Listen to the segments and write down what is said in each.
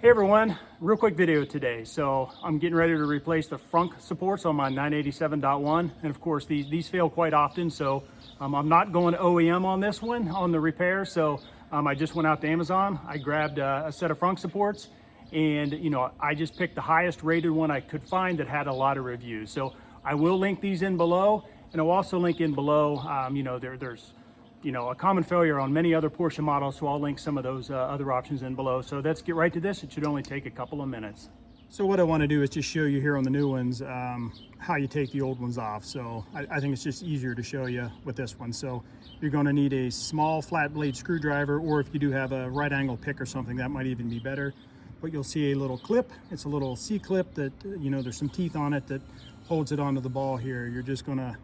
Hey everyone, real quick video today. So I'm getting ready to replace the Frunk supports on my 987.1, and of course these fail quite often, so I'm not going OEM on this one on the repair. So I just went out to Amazon, I grabbed a set of Frunk supports, and I just picked the highest rated one I could find that had a lot of reviews. So I will link these in below, and I'll also link in below there's a common failure on many other Porsche models, so I'll link some of those other options in below. So let's get right to this. It should only take a couple of minutes. So what I want to do is just show you here on the new ones how you take the old ones off. So I think it's just easier to show you with this one. So you're going to need a small flat blade screwdriver, or if you do have a right angle pick or something, that might even be better. But you'll see a little clip. It's a little C-clip that, there's some teeth on it that holds it onto the ball here. You're just going to,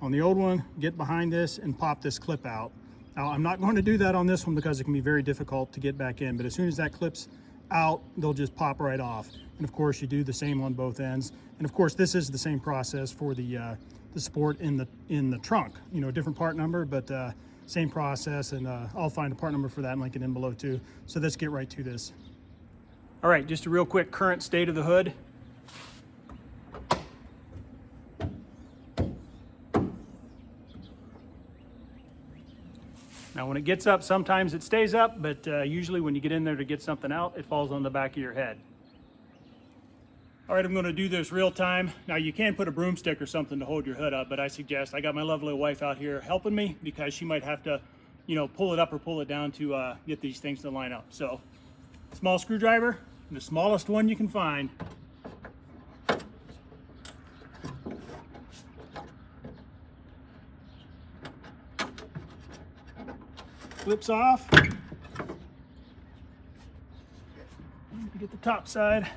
on the old one, get behind this and pop this clip out. Now, I'm not going to do that on this one because it can be very difficult to get back in, but as soon as that clip's out, they'll just pop right off. And of course, you do the same on both ends. And of course, this is the same process for the sport in the trunk. Different part number, but same process, and I'll find a part number for that and link it in below too. So let's get right to this. All right, just a real quick current state of the hood. Now when it gets up, sometimes it stays up, but usually when you get in there to get something out, it falls on the back of your head. All right, I'm gonna do this real time. Now you can put a broomstick or something to hold your hood up, but I got my lovely wife out here helping me because she might have to, pull it up or pull it down to get these things to line up. So, small screwdriver, the smallest one you can find. Flips off. Get the top side.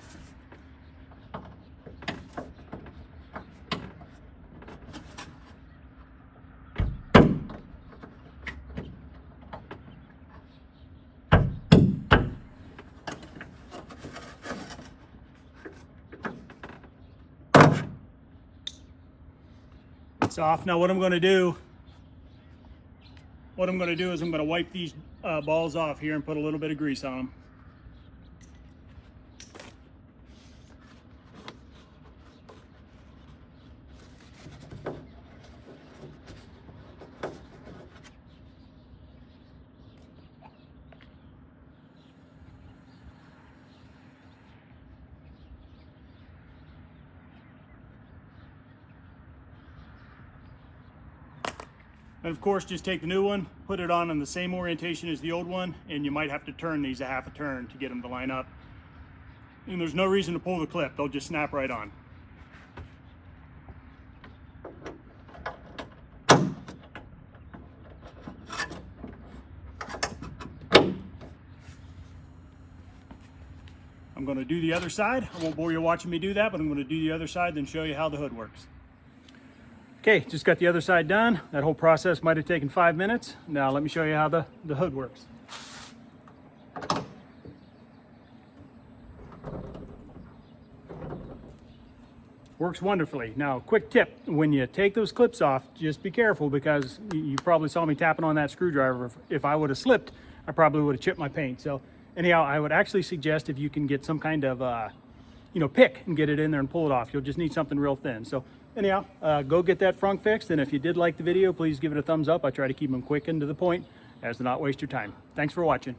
It's off. Now what I'm going to do is I'm going to wipe these balls off here and put a little bit of grease on them. And of course, just take the new one, put it on in the same orientation as the old one, and you might have to turn these a half a turn to get them to line up. And there's no reason to pull the clip, they'll just snap right on. I'm going to do the other side. I won't bore you watching me do that, but I'm going to do the other side, then show you how the hood works. Okay, just got the other side done. That whole process might have taken 5 minutes. Now let me show you how the hood works. Works wonderfully. Now, quick tip, when you take those clips off, just be careful because you probably saw me tapping on that screwdriver. If I would have slipped, I probably would have chipped my paint. So anyhow, I would actually suggest if you can get some kind of pick and get it in there and pull it off. You'll just need something real thin. So anyhow, go get that Frunk fixed, and if you did like the video, please give it a thumbs up. I try to keep them quick and to the point as to not waste your time. Thanks for watching.